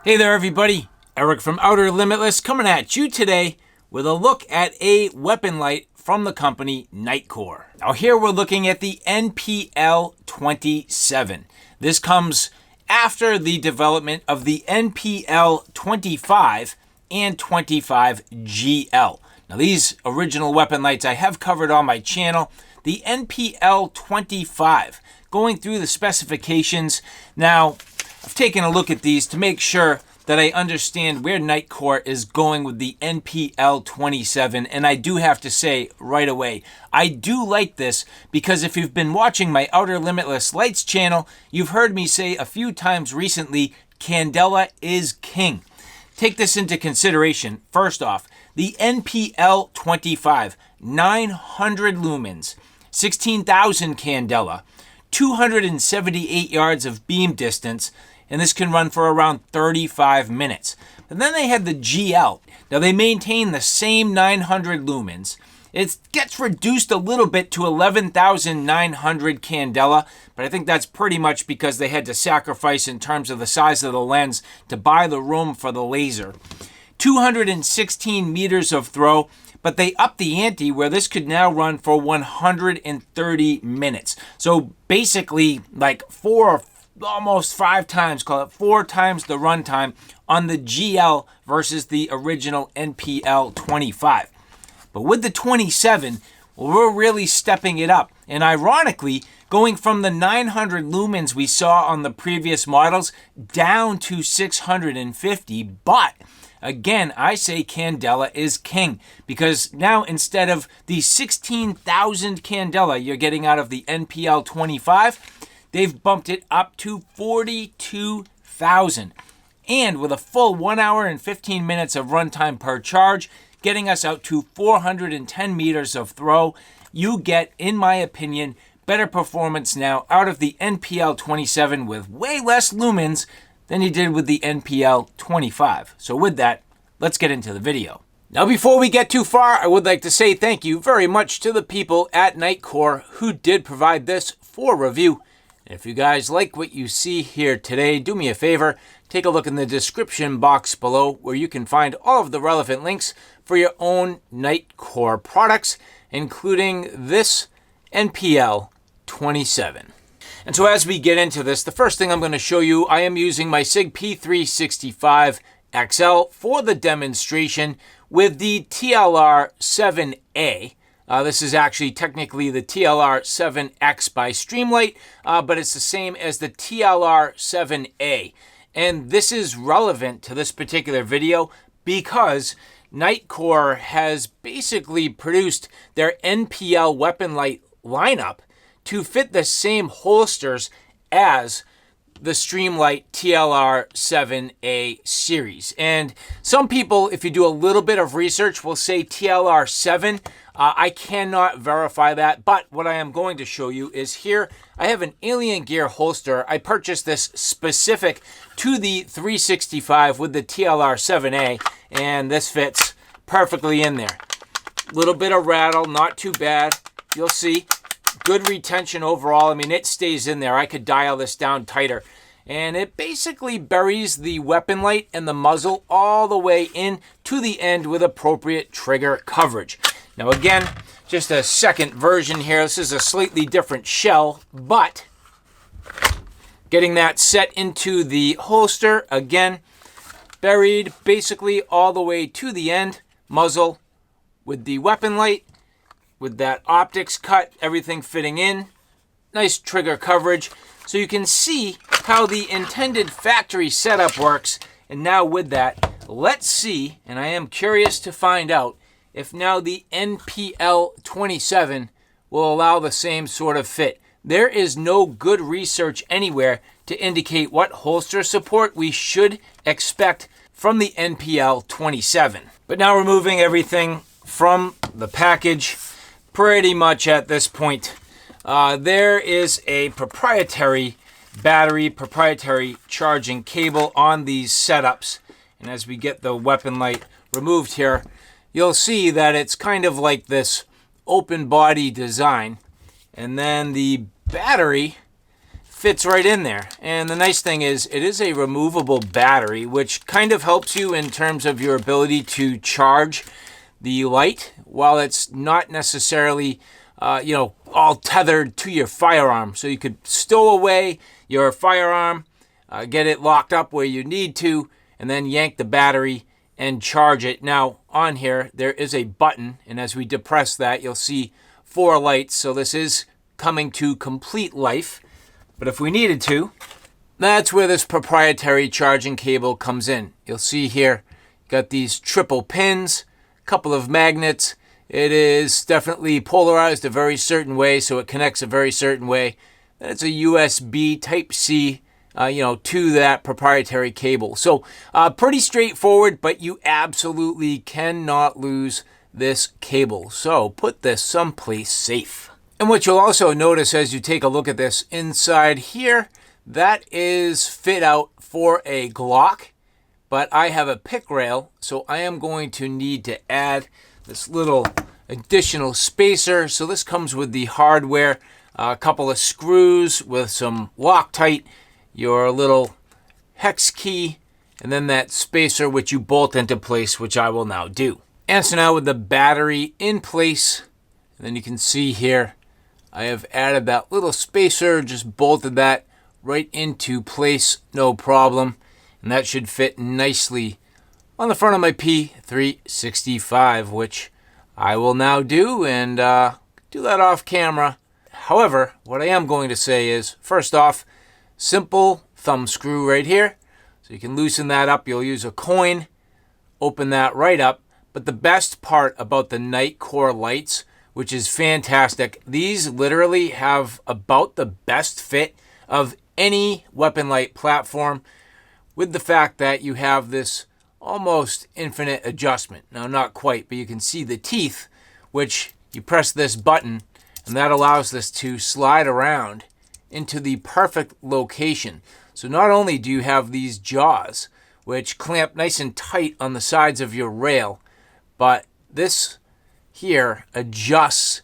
Hey there everybody, Eric from Outer Limitless coming at you today with a look at a weapon light from the company Nitecore. Now here we're looking at the NPL27. This comes after the development of the NPL25 and 25GL. Now these original weapon lights I have covered on my channel. The NPL25, going through the specifications. Now I've taken a look at these to make sure that I understand where Nitecore is going with the NPL27, and I do have to say right away, I do like this because if you've been watching my Outer Limitless Lights channel, you've heard me say a few times recently, Candela is king. Take this into consideration. First off, the NPL25, 900 lumens, 16,000 Candela, 278 yards of beam distance, and this can run for around 35 minutes. And then they had the GL. Now they maintain the same 900 lumens. It gets reduced a little bit to 11,900 Candela, but I think that's pretty much because they had to sacrifice in terms of the size of the lens to buy the room for the laser. 216 meters of throw, but they upped the ante where this could now run for 130 minutes. So basically like almost 5 times, call it 4 times the runtime on the GL versus the original NPL25. But with the 27, well, we're really stepping it up. And ironically, going from the 900 lumens we saw on the previous models down to 650. But again, I say Candela is king because now instead of the 16,000 Candela you're getting out of the NPL25, they've bumped it up to 42,000. And with a full 1 hour and 15 minutes of runtime per charge, getting us out to 410 meters of throw, you get, in my opinion, better performance now out of the NPL27 with way less lumens than you did with the NPL25. So with that, let's get into the video. Now before we get too far, I would like to say thank you very much to the people at Nitecore who did provide this for review. If you guys like what you see here today, do me a favor, take a look in the description box below where you can find all of the relevant links for your own Nitecore products, including this NPL27. And so as we get into this, the first thing I'm going to show you, I am using my SIG P365 XL for the demonstration with the TLR7A. This is actually technically the TLR7X by Streamlight, but it's the same as the TLR7A. And this is relevant to this particular video because Nitecore has basically produced their NPL weapon light lineup to fit the same holsters as the Streamlight TLR7A series. And some people, if you do a little bit of research, will say TLR7. I cannot verify that, but what I am going to show you is here. I have an Alien Gear holster. I purchased this specific to the 365 with the TLR7A, and this fits perfectly in there. Little bit of rattle, not too bad. You'll see. Good retention overall. I mean, it stays in there. I could dial this down tighter. And it basically buries the weapon light and the muzzle all the way in to the end with appropriate trigger coverage. Now again, just a second version here. This is a slightly different shell, but getting that set into the holster, again, buried basically all the way to the end, muzzle with the weapon light, with that optics cut, everything fitting in. Nice trigger coverage. So you can see how the intended factory setup works. And now with that, let's see, and I am curious to find out, if now the NPL27 will allow the same sort of fit. There is no good research anywhere to indicate what holster support we should expect from the NPL27. But now removing everything from the package, pretty much at this point, there is a proprietary battery, proprietary charging cable on these setups. And as we get the weapon light removed here, you'll see that it's kind of like this open body design. And then the battery fits right in there. And the nice thing is it is a removable battery, which kind of helps you in terms of your ability to charge the light while it's not necessarily all tethered to your firearm. So you could stow away your firearm, get it locked up where you need to, and then yank the battery and charge it. Now on here there is a button, and as we depress that you'll see 4 lights. So this is coming to complete life. But if we needed to, that's where this proprietary charging cable comes in. You'll see here, got these triple pins, couple of magnets. It is definitely polarized a very certain way, so it connects a very certain way. Then it's a USB Type-C, to that proprietary cable. So pretty straightforward, but you absolutely cannot lose this cable. So put this someplace safe. And what you'll also notice as you take a look at this inside here, that is fit out for a Glock, but I have a pick rail, so I am going to need to add this little additional spacer. So this comes with the hardware, a couple of screws with some Loctite, your little hex key, and then that spacer which you bolt into place, which I will now do. And so now with the battery in place, and then you can see here, I have added that little spacer, just bolted that right into place, no problem. And that should fit nicely on the front of my P365, which I will now do, and do that off camera. However, what I am going to say is, first off, simple thumb screw right here. So you can loosen that up. You'll use a coin, open that right up. But the best part about the Nitecore lights, which is fantastic, these literally have about the best fit of any weapon light platform, with the fact that you have this almost infinite adjustment. Now, not quite, but you can see the teeth, which you press this button, and that allows this to slide around into the perfect location. So not only do you have these jaws, which clamp nice and tight on the sides of your rail, but this here adjusts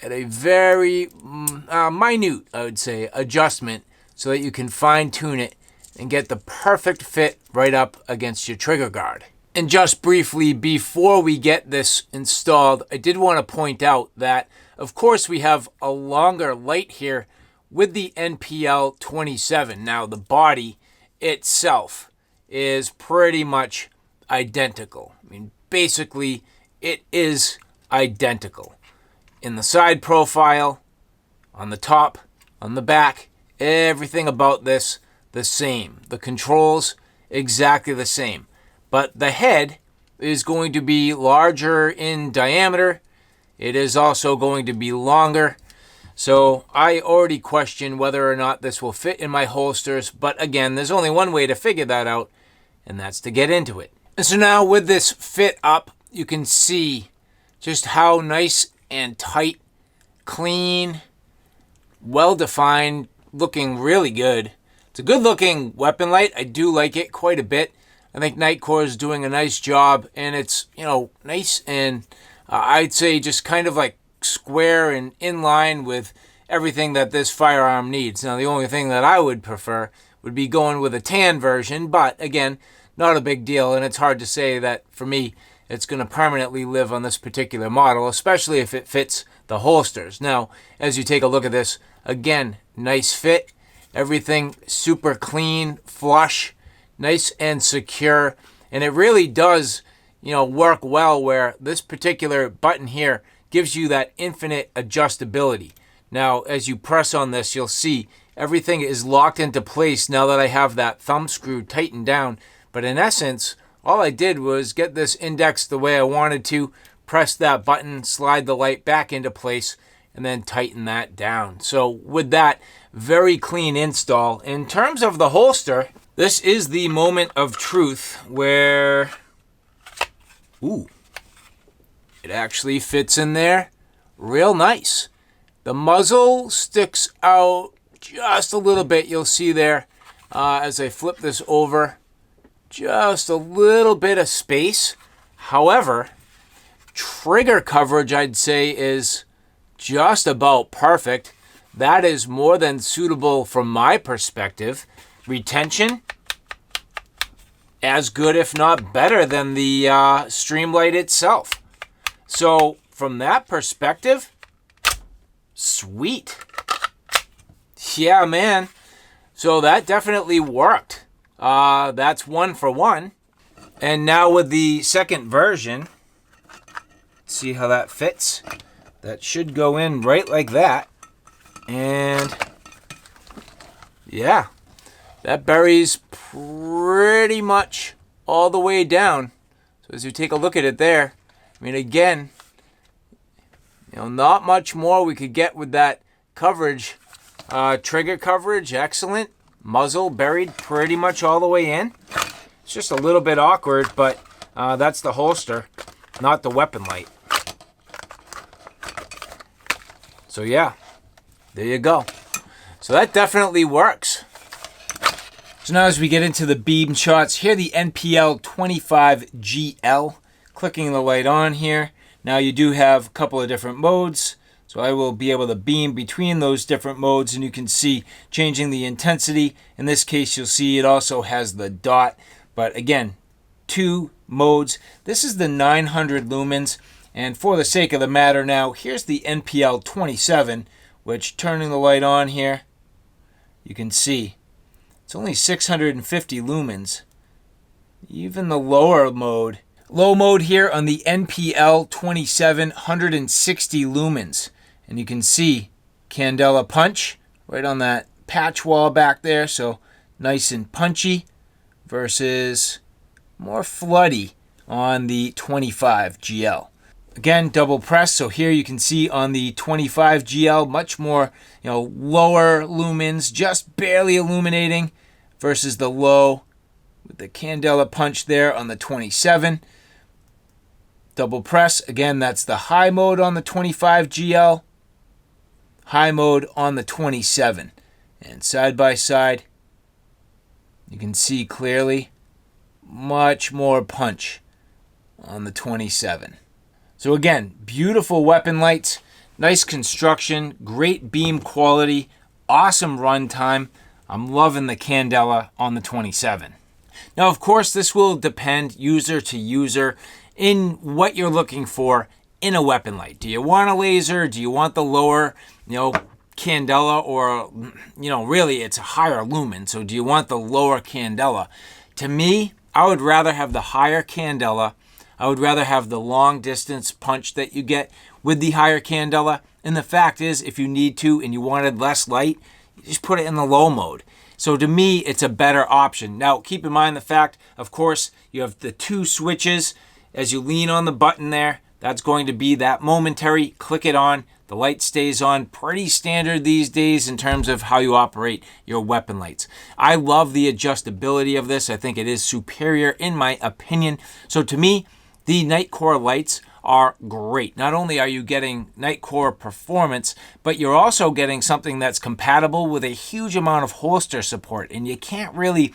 at a very minute, I would say, adjustment, so that you can fine tune it and get the perfect fit right up against your trigger guard. And just briefly, before we get this installed, I did want to point out that, of course, we have a longer light here with the NPL27. Now, the body itself is pretty much identical. I mean, basically, it is identical. In the side profile, on the top, on the back, everything about this the same. The controls, exactly the same. But the head is going to be larger in diameter. It is also going to be longer. So I already question whether or not this will fit in my holsters. But again, there's only one way to figure that out, and that's to get into it. And so now with this fit up, you can see just how nice and tight, clean, well-defined, looking really good. It's a good looking weapon light. I do like it quite a bit. I think Nitecore is doing a nice job, and it's, nice and I'd say just kind of like square and in line with everything that this firearm needs. Now, the only thing that I would prefer would be going with a tan version, but again, not a big deal, and it's hard to say that for me it's going to permanently live on this particular model, especially if it fits the holsters. Now, as you take a look at this, again, nice fit, everything super clean, flush, nice and secure, and it really does, work well where this particular button here gives you that infinite adjustability. Now, as you press on this, you'll see everything is locked into place now that I have that thumb screw tightened down. But in essence, all I did was get this indexed the way I wanted to, press that button, slide the light back into place, and then tighten that down. So with that, very clean install. In terms of the holster, this is the moment of truth where, it actually fits in there real nice. The muzzle sticks out just a little bit. You'll see there as I flip this over, just a little bit of space. However, trigger coverage, I'd say, is just about perfect. that is more than suitable from my perspective. Retention, as good if not better than the Streamlight itself. So from that perspective, sweet. Yeah, man. So that definitely worked. That's 1 for 1. And now with the second version, see how that fits. That should go in right like that. And yeah, that buries pretty much all the way down. So as you take a look at it there, I mean, again, not much more we could get with that coverage. Trigger coverage, excellent. Muzzle buried pretty much all the way in. It's just a little bit awkward, but that's the holster, not the weapon light. So yeah, there you go. So that definitely works. So now as we get into the beam shots, here the NPL27 GL. Clicking the light on here. Now you do have a couple of different modes. So I will be able to beam between those different modes, and you can see changing the intensity. In this case, you'll see it also has the dot. But again, 2 modes. This is the 900 lumens. And for the sake of the matter now, here's the NPL27, which turning the light on here, you can see it's only 650 lumens. Even the lower mode. Low mode here on the NPL27, 160 lumens. And you can see Candela punch right on that patch wall back there. So nice and punchy versus more floody on the 25 GL. Again, double press. So here you can see on the 25 GL, much more, lower lumens, just barely illuminating versus the low with the Candela punch there on the 27. Double press. Again, that's the high mode on the 25 GL. High mode on the 27. And side by side, you can see clearly much more punch on the 27. So again, beautiful weapon lights, nice construction, great beam quality, awesome run time. I'm loving the Candela on the 27. Now, of course, this will depend user to user in what you're looking for in a weapon light. Do you want a laser? Do you want the lower, Candela, or, really it's a higher lumen. So do you want the lower Candela? To me, I would rather have the higher Candela. I would rather have the long distance punch that you get with the higher Candela. And the fact is, if you need to and you wanted less light, you just put it in the low mode. So to me, it's a better option. Now, keep in mind the fact, of course, you have the 2 switches. As you lean on the button there, that's going to be that momentary. Click it on. The light stays on. Pretty standard these days in terms of how you operate your weapon lights. I love the adjustability of this. I think it is superior in my opinion. So to me, the Nitecore lights are great. Not only are you getting Nitecore performance, but you're also getting something that's compatible with a huge amount of holster support. And you can't really,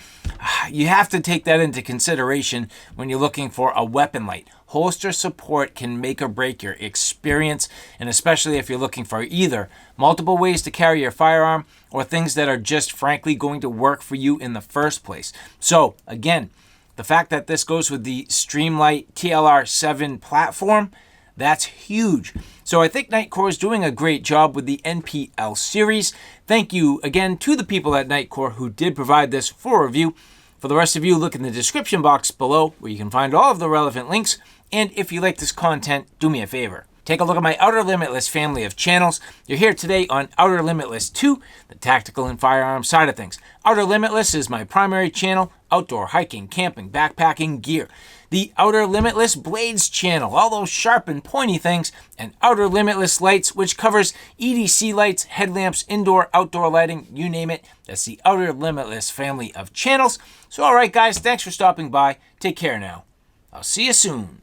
you have to take that into consideration when you're looking for a weapon light. Holster support can make or break your experience, and especially if you're looking for either multiple ways to carry your firearm or things that are just frankly going to work for you in the first place. So again, the fact that this goes with the Streamlight TLR7 platform, that's huge. So I think Nitecore is doing a great job with the NPL series. Thank you again to the people at Nitecore who did provide this for review. For the rest of you, look in the description box below where you can find all of the relevant links. And if you like this content, do me a favor. Take a look at my Outer Limitless family of channels. You're here today on Outer Limitless 2, the tactical and firearm side of things. Outer Limitless is my primary channel, outdoor hiking, camping, backpacking gear. The Outer Limitless Blades channel, all those sharp and pointy things, and Outer Limitless Lights, which covers EDC lights, headlamps, indoor, outdoor lighting, you name it. That's the Outer Limitless family of channels. So all right, guys, thanks for stopping by. Take care now. I'll see you soon.